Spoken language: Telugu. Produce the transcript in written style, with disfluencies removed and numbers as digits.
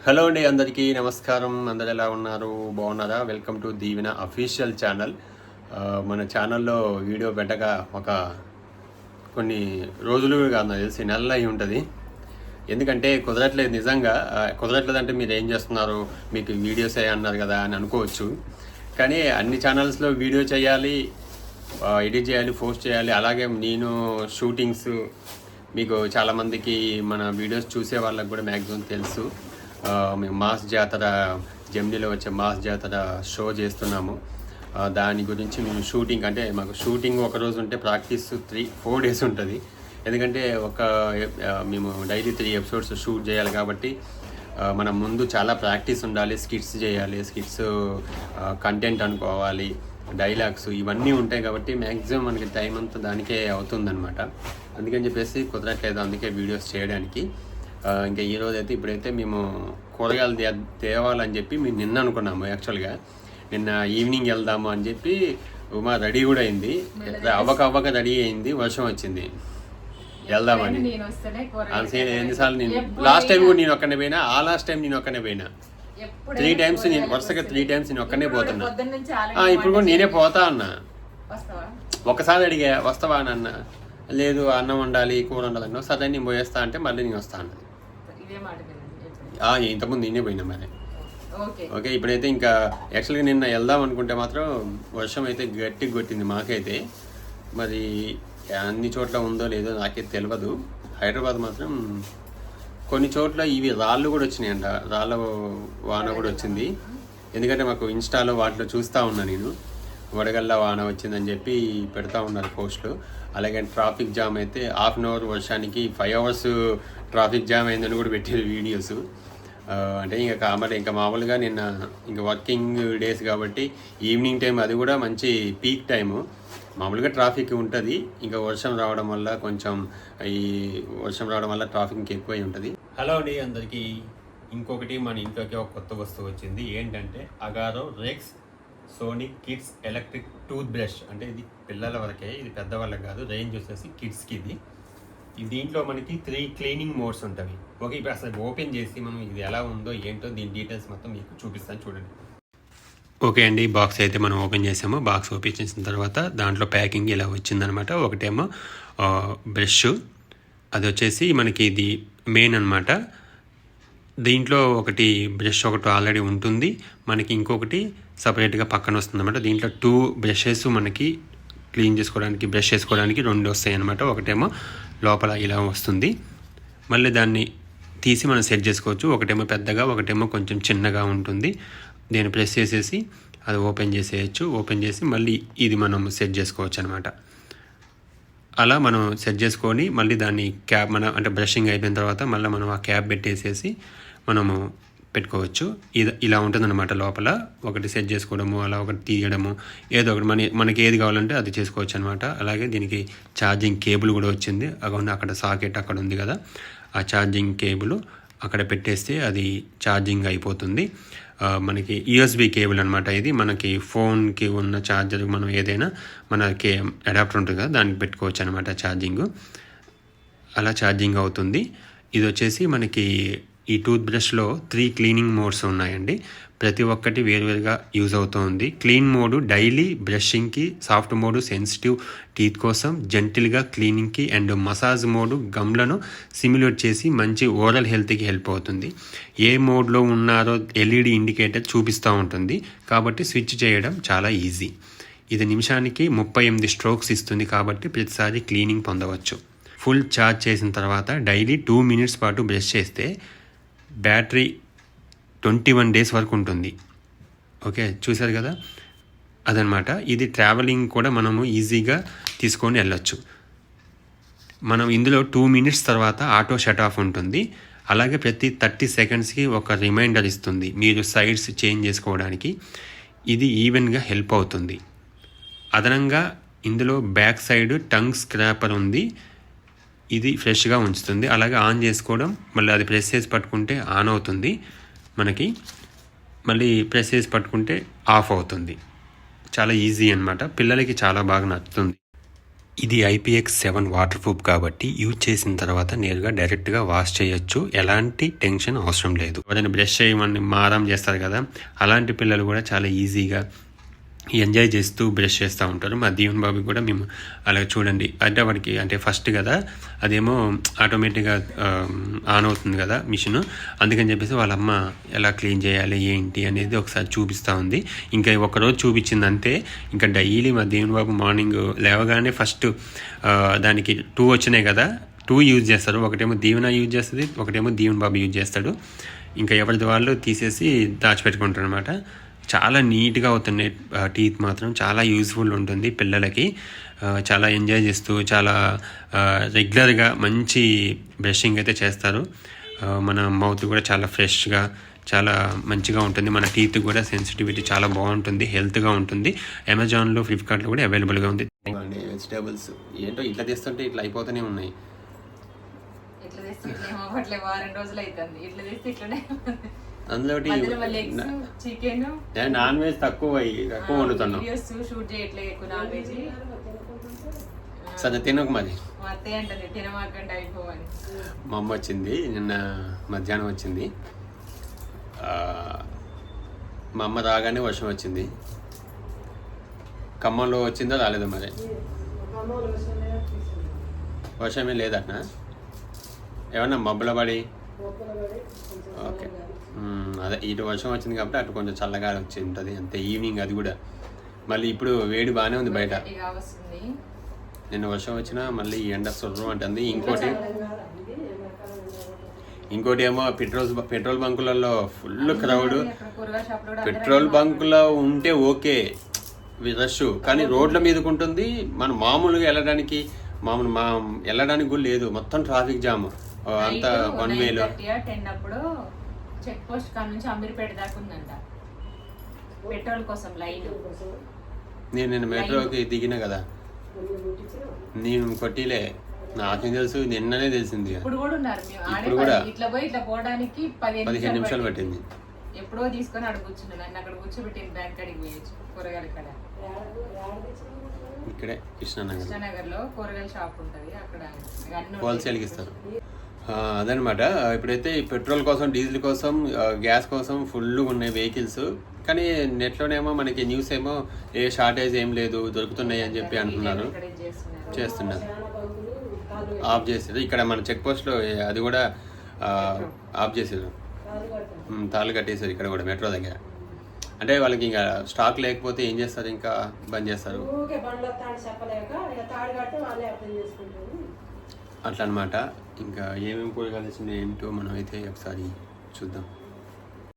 హలో అండి, అందరికీ నమస్కారం. అందరు ఎలా ఉన్నారు? బాగున్నారా? Welcome to Deevena official channel. మన ఛానల్లో వీడియో పెట్టక ఒక కొన్ని రోజులు కాదు, నాకు తెలిసి నెలలు అయి ఉంటుంది. ఎందుకంటే కుదరట్లేదు, నిజంగా కుదరట్లేదు. అంటే మీరు ఏం చేస్తున్నారు, మీకు వీడియోస్ అన్నారు కదా అని అనుకోవచ్చు. కానీ అన్ని ఛానల్స్లో వీడియో చేయాలి, ఎడిట్ చేయాలి, పోస్ట్ చేయాలి. అలాగే నేను షూటింగ్స్ మీకు చాలామందికి మన వీడియోస్ చూసే వాళ్ళకి కూడా మ్యాక్సిమం తెలుసు. మేము మాస్ జాతర, జెమినీలో వచ్చే మాస్ జాతర షో చేస్తున్నాము. దాని గురించి మేము షూటింగ్, అంటే మాకు షూటింగ్ ఒక రోజు ఉంటే ప్రాక్టీస్ 3-4 డేస్ ఉంటుంది. ఎందుకంటే మేము డైలీ 3 ఎపిసోడ్స్ షూట్ చేయాలి కాబట్టి మనం ముందు చాలా ప్రాక్టీస్ ఉండాలి. స్కిట్స్ చేయాలి, స్కిట్స్ కంటెంట్ అనుకోవాలి, డైలాగ్స్ ఇవన్నీ ఉంటాయి కాబట్టి మ్యాక్సిమం మనకి టైం అంతా దానికే అవుతుందన్నమాట. అందుకని చెప్పేసి కుదరట్లేదు, అందుకే వీడియోస్ చేయడానికి. ఇంకా ఈరోజు అయితే ఇప్పుడైతే మేము కూరగాయలు తేవాలని చెప్పి మేము నిన్న అనుకున్నాము. యాక్చువల్గా నిన్న ఈవినింగ్ వెళ్దాము అని చెప్పి ఉమా రెడీ కూడా అయింది. అవ్వక రెడీ అయింది, వర్షం వచ్చింది. వెళ్దామని ఎన్నిసార్లు నేను లాస్ట్ టైం కూడా నేను ఒక్కనే పోయినా, ఆ లాస్ట్ టైం నేను ఒక్కనే పోయినా. 3 టైమ్స్ నేను వరుసగా 3 టైమ్స్ నేను ఒక్కనే పోతున్నా. ఇప్పుడు కూడా నేనే పోతా అన్నా. ఒకసారి అడిగా వస్తావా అని అన్న, లేదు అన్నం వండాలి, కూర వండాలన్నా. సరే నేను పోయేస్తా అంటే మళ్ళీ నేను వస్తా అన్నది. ఇంతకుముందు నేనే పోయినా మరి. ఓకే, ఇప్పుడైతే ఇంకా యాక్చువల్గా నిన్న వెళ్దాం అనుకుంటే మాత్రం వర్షం అయితే గట్టి కొట్టింది మాకైతే. మరి అన్ని చోట్ల ఉందో లేదో నాకైతే తెలియదు. హైదరాబాద్ మాత్రం కొన్ని చోట్ల ఇవి రాళ్ళు కూడా వచ్చినాయంట, రాళ్ళ వాన కూడా వచ్చింది. ఎందుకంటే మాకు ఇన్స్టాలో వాటిలో చూస్తూ ఉన్నా నేను, వడగళ్ళ వాన వచ్చిందని చెప్పి పెడతా ఉన్నారు పోస్టులు. అలాగే ట్రాఫిక్ జామ్ అయితే 1/2 అవర్ వర్షానికి 5 అవర్స్ ట్రాఫిక్ జామ్ అయిందని కూడా పెట్టారు వీడియోస్. అంటే ఇంకా మామూలుగా నిన్న ఇంకా వర్కింగ్ డేస్ కాబట్టి ఈవినింగ్ టైం, అది కూడా మంచి పీక్ టైము. మామూలుగా ట్రాఫిక్ ఉంటుంది, ఇంకా వర్షం రావడం వల్ల ట్రాఫిక్ ఇంకా ఎక్కువై ఉంటుంది. హలో అండి అందరికీ. ఇంకొకటి మన ఇంట్లోకి ఒక కొత్త వస్తువు వచ్చింది. ఏంటంటే Agaro rex sonic kids electric tooth brush. అంటే ఇది పిల్లల వరకే, ఇది పెద్దవాళ్ళకి కాదు. రేంజ్ వచ్చేసి కిడ్స్కి ఇది. దీంట్లో మనకి 3 క్లీనింగ్ మోడ్స్ ఉంటాయి. ఓకే, ఇప్పుడు అసలు ఓపెన్ చేసి మనం ఇది ఎలా ఉందో ఏంటో దీని డీటెయిల్స్ మొత్తం మీకు చూపిస్తాను, చూడండి. ఓకే అండి, బాక్స్ అయితే మనం ఓపెన్ చేసాము. బాక్స్ ఓపెన్ చేసిన తర్వాత దాంట్లో ప్యాకింగ్ ఇలా వచ్చిందనమాట. ఒకటేమో బ్రష్, అది వచ్చేసి మనకి ఇది మెయిన్ అనమాట. దీంట్లో ఒకటి బ్రష్ ఒకటి ఆల్రెడీ ఉంటుంది, మనకి ఇంకొకటి సపరేట్గా పక్కన వస్తుంది అనమాట. దీంట్లో 2 బ్రషెస్ మనకి క్లీన్ చేసుకోవడానికి, బ్రష్ చేసుకోవడానికి 2 వస్తాయి అనమాట. ఒకటేమో లోపల ఇలా వస్తుంది, మళ్ళీ దాన్ని తీసి మనం సెట్ చేసుకోవచ్చు. ఒకటేమో పెద్దగా, ఒకటేమో కొంచెం చిన్నగా ఉంటుంది. దీన్ని ప్రెస్ చేసేసి అది ఓపెన్ చేసేయచ్చు. ఓపెన్ చేసి మళ్ళీ ఇది మనం సెట్ చేసుకోవచ్చు అనమాట. అలా మనం సెట్ చేసుకొని మళ్ళీ దాన్ని క్యాప్ అంటే బ్రషింగ్ అయిపోయిన తర్వాత మళ్ళీ మనం ఆ క్యాప్ పెట్టేసేసి మనము పెట్టుకోవచ్చు. ఇలా ఉంటుందన్నమాట. లోపల ఒకటి సెట్ చేసుకోవడము, అలా ఒకటి తీయడము, ఏదో ఒకటి మనకి ఏది కావాలంటే అది చేసుకోవచ్చు అనమాట. అలాగే దీనికి ఛార్జింగ్ కేబుల్ కూడా వచ్చింది. అక్కడ సాకెట్ అక్కడ ఉంది కదా, ఆ ఛార్జింగ్ కేబుల్ అక్కడ పెట్టేస్తే అది ఛార్జింగ్ అయిపోతుంది. మనకి యూఎస్బి కేబుల్ అనమాట. ఇది మనకి ఫోన్కి ఉన్న ఛార్జర్, మనం ఏదైనా మనకి అడాప్టర్ ఉంటుంది కదా, దానికి పెట్టుకోవచ్చు అనమాట ఛార్జింగ్. అలా ఛార్జింగ్ అవుతుంది. ఇది వచ్చేసి మనకి ఈ టూత్ బ్రష్లో 3 క్లీనింగ్ మోడ్స్ ఉన్నాయండి. ప్రతి ఒక్కటి వేరువేరుగా యూజ్ అవుతుంది. క్లీన్ మోడు డైలీ బ్రషింగ్కి, సాఫ్ట్ మోడు సెన్సిటివ్ టీత్ కోసం, జెంటిల్గా క్లీనింగ్కి, అండ్ మసాజ్ మోడు గమ్లను సిమ్యులేట్ చేసి మంచి ఓరల్ హెల్త్కి హెల్ప్ అవుతుంది. ఏ మోడ్లో ఉన్నారో ఎల్ఈడి ఇండికేటర్ చూపిస్తూ ఉంటుంది కాబట్టి స్విచ్ చేయడం చాలా ఈజీ. ఇది నిమిషానికి 38 స్ట్రోక్స్ ఇస్తుంది కాబట్టి ప్రతిసారి క్లీనింగ్ పొందవచ్చు. ఫుల్ ఛార్జ్ చేసిన తర్వాత డైలీ 2 మినిట్స్ పాటు బ్రష్ చేస్తే బ్యాటరీ 21 డేస్ వరకు ఉంటుంది. ఓకే, చూసారు కదా, అదనమాట. ఇది ట్రావెలింగ్ కూడా మనము ఈజీగా తీసుకొని వెళ్ళొచ్చు. మనం ఇందులో 2 మినిట్స్ తర్వాత ఆటో షట్ ఆఫ్ ఉంటుంది. అలాగే ప్రతి 30 సెకండ్స్కి ఒక రిమైండర్ ఇస్తుంది మీరు సైడ్స్ చేంజ్ చేసుకోవడానికి. ఇది ఈవెన్గా హెల్ప్ అవుతుంది. అదనంగా ఇందులో బ్యాక్ సైడ్ టంగ్ స్క్రాపర్ ఉంది, ఇది ఫ్రెష్గా ఉంచుతుంది. అలాగే ఆన్ చేసుకోవడం, మళ్ళీ అది ప్రెస్ చేసి పట్టుకుంటే ఆన్ అవుతుంది మనకి, మళ్ళీ ప్రెస్ చేసి పట్టుకుంటే ఆఫ్ అవుతుంది. చాలా ఈజీ అనమాట. పిల్లలకి చాలా బాగా నచ్చుతుంది. ఇది IPX7 వాటర్ ప్రూఫ్ కాబట్టి యూజ్ చేసిన తర్వాత నేరుగా డైరెక్ట్గా వాష్ చేయొచ్చు. ఎలాంటి టెన్షన్ అవసరం లేదు. ఎవరైనా బ్రష్ చేయమని మారం చేస్తారు కదా, అలాంటి పిల్లలు కూడా చాలా ఈజీగా ఎంజాయ్ చేస్తూ బ్రష్ చేస్తూ ఉంటారు. మా దీవెన్ బాబు కూడా మేము అలా చూడండి, అంటే వాడికి అంటే ఫస్ట్ కదా అదేమో ఆటోమేటిక్గా ఆన్ అవుతుంది కదా మిషన్, అందుకని చెప్పేసి వాళ్ళ అమ్మ ఎలా క్లీన్ చేయాలి ఏంటి అనేది ఒకసారి చూపిస్తూ ఉంది. ఇంకా ఒకరోజు చూపించింది అంతే. ఇంకా డైలీ మా దీవెన్ బాబు మార్నింగ్ లేవగానే ఫస్ట్ దానికి 2 వచ్చినాయి కదా, 2 యూజ్ చేస్తారు. ఒకటేమో దీవెన యూజ్ చేస్తుంది, ఒకటేమో దీవెన్ బాబు యూజ్ చేస్తాడు. ఇంకా ఎవరిది వాళ్ళు తీసేసి దాచిపెట్టుకుంటారు అనమాట. చాలా నీట్గా అవుతున్నాయి టీత్ మాత్రం. చాలా యూజ్ఫుల్ ఉంటుంది పిల్లలకి. చాలా ఎంజాయ్ చేస్తూ చాలా రెగ్యులర్గా మంచి బ్రషింగ్ అయితే చేస్తారు. మన మౌత్ కూడా చాలా ఫ్రెష్గా చాలా మంచిగా ఉంటుంది. మన టీత్ కూడా సెన్సిటివిటీ చాలా బాగుంటుంది, హెల్త్గా ఉంటుంది. అమెజాన్లో, ఫ్లిప్కార్ట్లో కూడా అవైలబుల్గా ఉంది. వెజిటేబుల్స్ ఏంటో ఇట్లా తెస్తుంటే ఇట్లా అయిపోతూనే ఉన్నాయి. అందులో నాన్ వెజ్ తక్కువ వండుతున్నాం. సరే తినకు మరి. మా అమ్మ వచ్చింది నిన్న మధ్యాహ్నం వచ్చింది. మా అమ్మ రాగానే వర్షం వచ్చింది. ఖమ్మంలో వచ్చిందో రాలేదో మరి. వర్షమే లేదన్నా, ఏమన్నా మబ్బుల పడి. ఓకే, అదే ఇటు వర్షం వచ్చింది కాబట్టి అటు కొంచెం చల్లగా వచ్చి ఉంటుంది అంతే. ఈవినింగ్ అది కూడా మళ్ళీ ఇప్పుడు వేడి బాగానే ఉంది బయట. నిన్న వర్షం వచ్చినా మళ్ళీ ఎండ సుర్రం అంటుంది. ఇంకోటి ఏమో పెట్రోల్ బంకులలో ఫుల్ క్రౌడ్. పెట్రోల్ బంకులో ఉంటే ఓకే రష్, కానీ రోడ్ల మీదకి ఉంటుంది. మనం మామూలుగా వెళ్ళడానికి కూడా లేదు, మొత్తం ట్రాఫిక్ జామ్ అంతా 1 వేలో. చెక్ పోస్ట్ కాడ నుంచి అమీర్పేట దాకా ఉందంట పెట్రోల్ కోసం లైన్. నేను నిన్న మెట్రోకి దిగిన కదా, నేను కొట్టిలే, నాకు తెలుసు, నిన్ననే తెలిసింది. ఇప్పుడు కూడా ఉన్నారు, ఇప్పుడు కూడా ఇట్లా పోయి ఇట్లా పోవడానికి 15 నిమిషాలు పట్టింది. ఎప్పుడో తీసుకొని అక్కడ కూర్చున్నాను, నన్ను అక్కడ కూర్చోబెట్టింది. బ్యాంక్ కాడికి పోయచ్చు కూరగాయల కాడ. ఇక్కడే కృష్ణానగర్ లో కూరగాయల షాప్ ఉంటుంది, అక్కడ హోల్సేల్కి ఇస్తారు. అదనమాట. ఇప్పుడైతే ఈ పెట్రోల్ కోసం, డీజిల్ కోసం, గ్యాస్ కోసం ఫుల్గా ఉన్నాయి వెహికల్స్. కానీ నెట్లోనేమో మనకి న్యూస్ ఏమో ఏ షార్టేజ్ ఏం లేదు, దొరుకుతున్నాయి అని చెప్పి అంటున్నారు. చేస్తున్నారు, ఆఫ్ చేసారు. ఇక్కడ మన చెక్ పోస్ట్లో అది కూడా ఆఫ్ చేసారు, తాళ్ళు కట్టేశారు ఇక్కడ కూడా మెట్రో దగ్గర. అంటే వాళ్ళకి ఇంకా స్టాక్ లేకపోతే ఏం చేస్తారు, ఇంకా బంద్ చేస్తారు అట్లా అనమాట. ఇంకా ఏమేమి కూరగాయలు వచ్చినాయి ఏంటో మనం అయితే ఒకసారి చూద్దాం.